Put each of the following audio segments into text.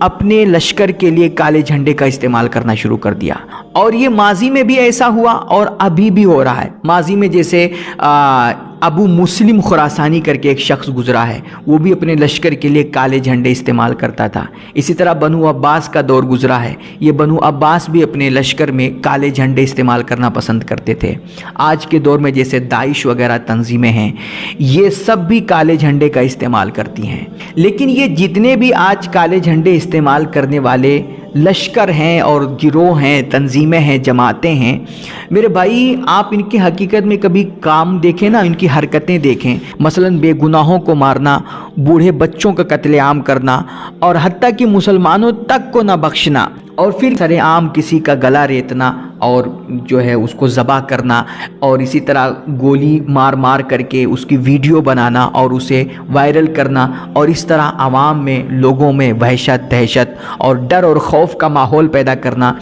اپنے لشکر کے لیے کالے جھنڈے کا استعمال کرنا شروع کر دیا، اور یہ ماضی میں بھی ایسا ہوا اور ابھی بھی ہو رہا ہے۔ ماضی میں جیسے ابو مسلم خراسانی کر کے ایک شخص گزرا ہے، وہ بھی اپنے لشکر کے لیے کالے جھنڈے استعمال کرتا تھا۔ اسی طرح بنو عباس کا دور گزرا ہے، یہ بنو عباس بھی اپنے لشکر میں کالے جھنڈے استعمال کرنا پسند کرتے تھے۔ آج کے دور میں جیسے داعش وغیرہ تنظیمیں ہیں، یہ سب بھی کالے جھنڈے کا استعمال کرتی ہیں۔ لیکن یہ جتنے بھی آج کالے جھنڈے استعمال کرنے والے لشکر ہیں اور گروہ ہیں، تنظیمیں ہیں، جماعتیں ہیں، میرے بھائی آپ ان کی حقیقت میں کبھی کام دیکھیں نا، ان کی حرکتیں دیکھیں، مثلا بے گناہوں کو مارنا، بوڑھے بچوں کا قتل عام کرنا، اور حتیٰ کہ مسلمانوں تک کو نہ بخشنا، اور پھر سر عام کسی کا گلا ریتنا اور جو ہے اس کو ذبح کرنا، اور اسی طرح گولی مار مار کر کے اس کی ویڈیو بنانا اور اسے وائرل کرنا، اور اس طرح عوام میں، لوگوں میں وحشت، دہشت اور ڈر اور خوف کا ماحول پیدا کرنا۔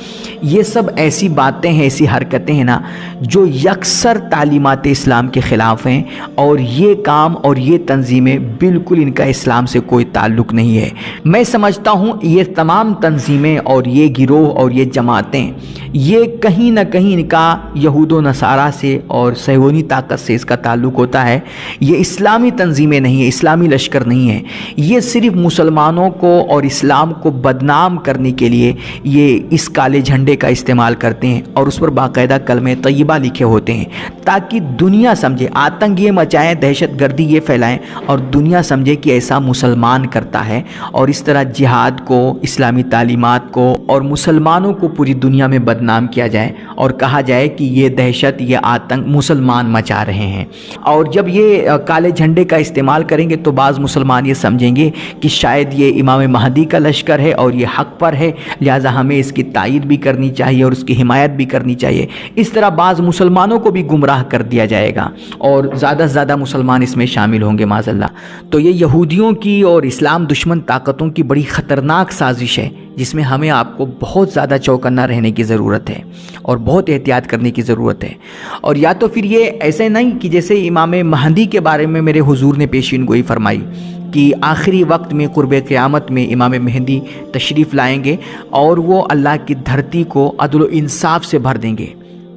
یہ سب ایسی باتیں ہیں، ایسی حرکتیں ہیں نا جو یکسر تعلیمات اسلام کے خلاف ہیں، اور یہ کام اور یہ تنظیمیں بالکل ان کا اسلام سے کوئی تعلق نہیں ہے۔ میں سمجھتا ہوں یہ تمام تنظیمیں اور یہ گروہ اور یہ جماعتیں، یہ کہیں نہ کہیں ان کا یہود و نصارہ سے اور صہیونی طاقت سے اس کا تعلق ہوتا ہے۔ یہ اسلامی تنظیمیں نہیں ہیں، اسلامی لشکر نہیں ہیں، یہ صرف مسلمانوں کو اور اسلام کو بدنام کرنے کے لیے یہ اس کالے جھنڈے کا استعمال کرتے ہیں، اور اس پر باقاعدہ کلمہ طیبہ لکھے ہوتے ہیں تاکہ دنیا سمجھے، آتنک یہ مچائیں، دہشت گردی یہ پھیلائیں، اور دنیا سمجھے کہ ایسا مسلمان کرتا ہے، اور اس طرح جہاد کو، اسلامی تعلیمات کو اور مسلمانوں کو پوری دنیا میں بدنام کیا جائے اور کہا جائے کہ یہ دہشت، یہ آتنک مسلمان مچا رہے ہیں۔ اور جب یہ کالے جھنڈے کا استعمال کریں گے تو بعض مسلمان یہ سمجھیں گے کہ شاید یہ امام مہدی کا لشکر ہے اور یہ حق پر ہے، لہٰذا ہمیں اس کی تائید بھی کرنی چاہیے اور اس کی حمایت بھی کرنی چاہیے۔ اس طرح بعض مسلمانوں کو بھی گمراہ کر دیا جائے گا اور زیادہ سے زیادہ مسلمان اس میں شامل ہوں گے معاذ اللہ۔ تو یہ یہودیوں کی اور اسلام دشمن طاقتوں کی بڑی خطرناک سازش ہے، جس میں ہمیں آپ کو بہت زیادہ چوکنا رہنے کی ضرورت ہے اور بہت احتیاط کرنے کی ضرورت ہے۔ اور یا تو پھر یہ ایسے نہیں کہ جیسے امام مہدی کے بارے میں میرے حضور نے پیشین گوئی فرمائی کہ آخری وقت میں قرب قیامت میں امام مہدی تشریف لائیں گے اور وہ اللہ کی دھرتی کو عدل و انصاف سے بھر دیں گے۔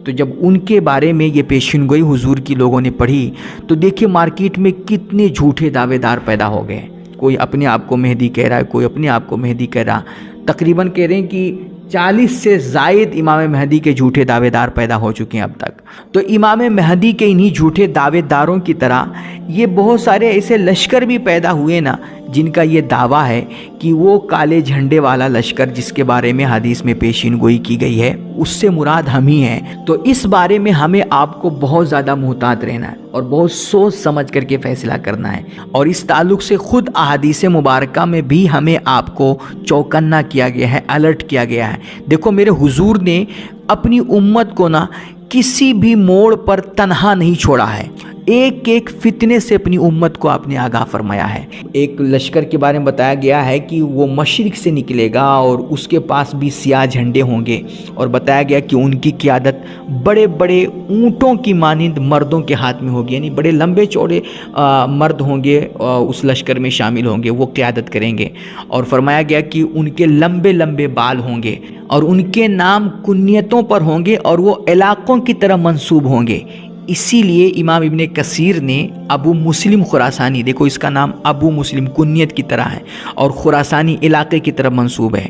تو جب ان کے بارے میں یہ پیشین گوئی حضور کی لوگوں نے پڑھی تو دیکھیں مارکیٹ میں کتنے جھوٹے دعوے دار پیدا ہو گئے، کوئی اپنے آپ کو مہدی کہہ رہا ہے، کوئی اپنے آپ کو مہدی کہہ رہا، تقریباً کہہ رہے ہیں کہ 40 سے زائد امام مہدی کے جھوٹے دعوے دار پیدا ہو چکے ہیں اب تک۔ تو امام مہدی کے انہی جھوٹے دعوے داروں کی طرح یہ بہت سارے ایسے لشکر بھی پیدا ہوئے نا جن کا یہ دعویٰ ہے کہ وہ کالے جھنڈے والا لشکر جس کے بارے میں حدیث میں پیشین گوئی کی گئی ہے اس سے مراد ہم ہی ہیں۔ تو اس بارے میں ہمیں آپ کو بہت زیادہ محتاط رہنا ہے اور بہت سوچ سمجھ کر کے فیصلہ کرنا ہے، اور اس تعلق سے خود احادیث مبارکہ میں بھی ہمیں آپ کو چوکنا کیا گیا ہے، الرٹ کیا گیا ہے۔ دیکھو میرے حضور نے اپنی امت کو نا کسی بھی موڑ پر تنہا نہیں چھوڑا ہے، ایک ایک فتنے سے اپنی امت کو آپ نے آگاہ فرمایا ہے۔ ایک لشکر کے بارے میں بتایا گیا ہے کہ وہ مشرق سے نکلے گا اور اس کے پاس بھی سیاہ جھنڈے ہوں گے، اور بتایا گیا کہ ان کی قیادت بڑے بڑے اونٹوں کی مانند مردوں کے ہاتھ میں ہوگی، یعنی بڑے لمبے چوڑے مرد ہوں گے، اس لشکر میں شامل ہوں گے، وہ قیادت کریں گے۔ اور فرمایا گیا کہ ان کے لمبے لمبے بال ہوں گے اور ان کے نام کنیتوں پر ہوں گے اور وہ علاقوں کی طرح منسوب ہوں گے۔ اسی لیے امام ابن کثیر نے ابو مسلم خراسانی، دیکھو اس کا نام ابو مسلم کنیت کی طرح ہے اور خراسانی علاقے کی طرف منسوب ہے،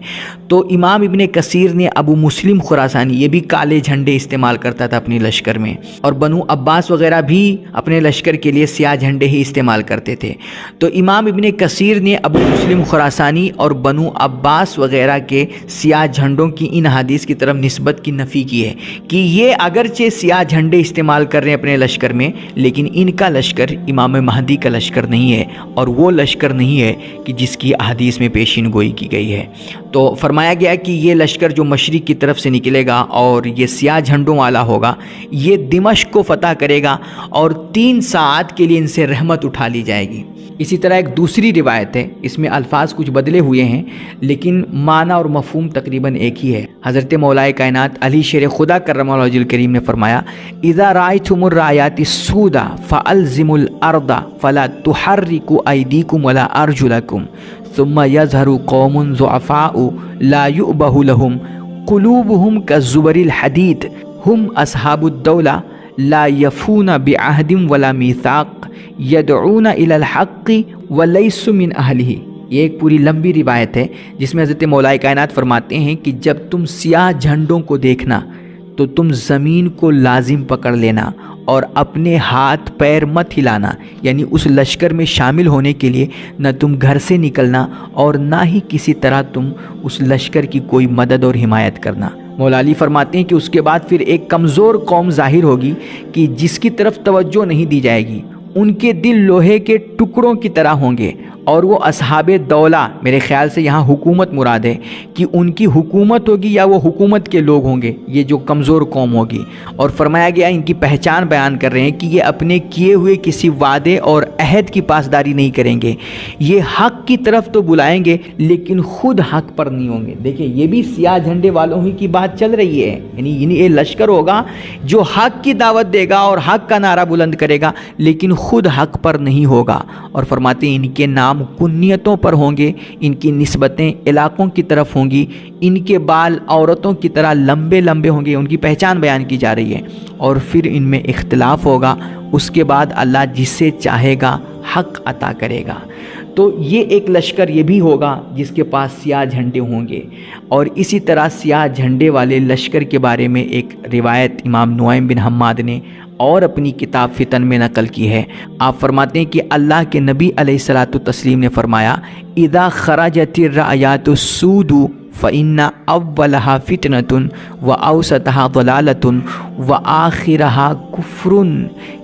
تو امام ابن کثیر نے ابو مسلم خراسانی، یہ بھی کالے جھنڈے استعمال کرتا تھا اپنے لشکر میں، اور بنو عباس وغیرہ بھی اپنے لشکر کے لیے سیاہ جھنڈے ہی استعمال کرتے تھے۔ تو امام ابن کثیر نے ابو مسلم خراسانی اور بنو عباس وغیرہ کے سیاہ جھنڈوں کی ان حدیث کی طرف نسبت کی نفی کی ہے کہ یہ اگرچہ سیاہ جھنڈے استعمال کر رہے ہیں اپنے لشکر میں، لیکن ان کا لشکر امام مہدی کا لشکر نہیں ہے اور وہ لشکر نہیں ہے کہ جس کی احادیث میں پیشین گوئی کی گئی ہے۔ تو فرمایا گیا کہ یہ لشکر جو مشرق کی طرف سے نکلے گا اور یہ سیاہ جھنڈوں والا ہوگا، یہ دمشق کو فتح کرے گا اور 3 ساعت کے لیے ان سے رحمت اٹھا لی جائے گی۔ اسی طرح ایک دوسری روایت ہے، اس میں الفاظ کچھ بدلے ہوئے ہیں لیکن معنی اور مفہوم تقریباً ایک ہی ہے۔ حضرت مولا کائنات علی شیر خدا کرم اللہ وجہ الکریم نے فرمایا اذا رأیتم الرایات السوداء فالزموا الارض فلا تحرکوا ایدیکم ولا ارجلکم ثم یظہر قوم ضعفاء لا یؤبہ لہم قلوبہم کالزبر الحدید ہم اصحاب الدولہ لا یفون بعہد ولا میثاق یدعون الی الحق ولیسوا من اہلہ۔ یہ ایک پوری لمبی روایت ہے جس میں حضرت مولا کائنات فرماتے ہیں کہ جب تم سیاہ جھنڈوں کو دیکھنا تو تم زمین کو لازم پکڑ لینا اور اپنے ہاتھ پیر مت ہلانا، یعنی اس لشکر میں شامل ہونے کے لیے نہ تم گھر سے نکلنا اور نہ ہی کسی طرح تم اس لشکر کی کوئی مدد اور حمایت کرنا۔ مولا علی فرماتے ہیں کہ اس کے بعد پھر ایک کمزور قوم ظاہر ہوگی کہ جس کی طرف توجہ نہیں دی جائے گی، ان کے دل لوہے کے ٹکڑوں کی طرح ہوں گے، اور وہ اصحاب دولہ، میرے خیال سے یہاں حکومت مراد ہے کہ ان کی حکومت ہوگی یا وہ حکومت کے لوگ ہوں گے، یہ جو کمزور قوم ہوگی۔ اور فرمایا گیا ان کی پہچان بیان کر رہے ہیں کہ یہ اپنے کیے ہوئے کسی وعدے اور عہد کی پاسداری نہیں کریں گے، یہ حق کی طرف تو بلائیں گے لیکن خود حق پر نہیں ہوں گے۔ دیکھیں یہ بھی سیاہ جھنڈے والوں ہی کی بات چل رہی ہے، یعنی یہ لشکر ہوگا جو حق کی دعوت دے گا اور حق کا نعرہ بلند کرے گا لیکن خود حق پر نہیں ہوگا۔ اور فرماتے ہیں ان کے نام کنیتوں پر ہوں گے، ان کی نسبتیں علاقوں کی طرف ہوں گی، ان کے بال عورتوں کی طرح لمبے لمبے ہوں گے، ان کی پہچان بیان کی جا رہی ہے۔ اور پھر ان میں اختلاف ہوگا، اس کے بعد اللہ جس سے چاہے گا حق عطا کرے گا۔ تو یہ ایک لشکر یہ بھی ہوگا جس کے پاس سیاہ جھنڈے ہوں گے۔ اور اسی طرح سیاہ جھنڈے والے لشکر کے بارے میں ایک روایت امام نعیم بن حماد نے اور اپنی کتاب فتن میں نقل کی ہے۔ آپ فرماتے ہیں کہ اللہ کے نبی علیہ الصلاۃ والتسلیم نے فرمایا اذا خرجت الرایات السود فإن أولها فتنة وأوسطها ضلالة وآخرها كفر،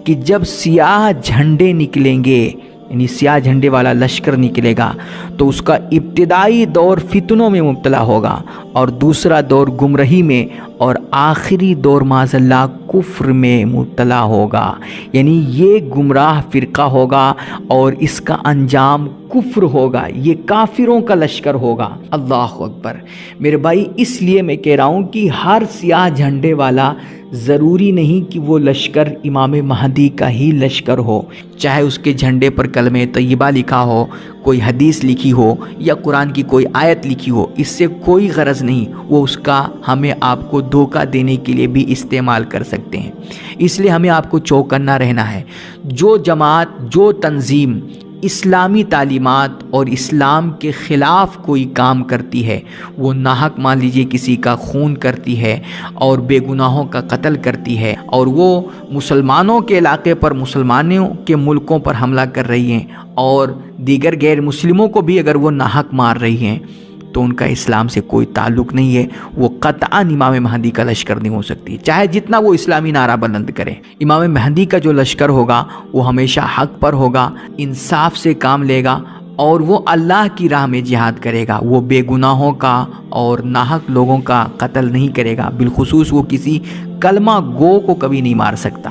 کہ جب سیاہ جھنڈے نکلیں گے، یعنی سیاہ جھنڈے والا لشکر نکلے گا تو اس کا ابتدائی دور فتنوں میں مبتلا ہوگا اور دوسرا دور گمراہی میں اور آخری دور معاذ اللہ کفر میں مبتلا ہوگا، یعنی یہ گمراہ فرقہ ہوگا اور اس کا انجام کفر ہوگا، یہ کافروں کا لشکر ہوگا۔ اللہ اکبر۔ میرے بھائی اس لیے میں کہہ رہا ہوں کہ ہر سیاہ جھنڈے والا ضروری نہیں کہ وہ لشکر امام مہدی کا ہی لشکر ہو، چاہے اس کے جھنڈے پر کلمہ طیبہ لکھا ہو، کوئی حدیث لکھی ہو یا قرآن کی کوئی آیت لکھی ہو، اس سے کوئی غرض نہیں، وہ اس کا ہمیں آپ کو دھوکہ دینے کے لیے بھی استعمال کر سکتے ہیں۔ اس لیے ہمیں آپ کو چوکنا رہنا ہے۔ جو جماعت، جو تنظیم اسلامی تعلیمات اور اسلام کے خلاف کوئی کام کرتی ہے، وہ ناحق مان لیجئے کسی کا خون کرتی ہے اور بے گناہوں کا قتل کرتی ہے، اور وہ مسلمانوں کے علاقے پر، مسلمانوں کے ملکوں پر حملہ کر رہی ہیں اور دیگر غیر مسلموں کو بھی اگر وہ ناحق مار رہی ہیں، تو ان کا اسلام سے کوئی تعلق نہیں ہے، وہ قطعاً امام مہدی کا لشکر نہیں ہو سکتی، چاہے جتنا وہ اسلامی نعرہ بلند کرے۔ امام مہدی کا جو لشکر ہوگا وہ ہمیشہ حق پر ہوگا، انصاف سے کام لے گا اور وہ اللہ کی راہ میں جہاد کرے گا، وہ بے گناہوں کا اور ناحق لوگوں کا قتل نہیں کرے گا، بالخصوص وہ کسی کلمہ گو کو کبھی نہیں مار سکتا۔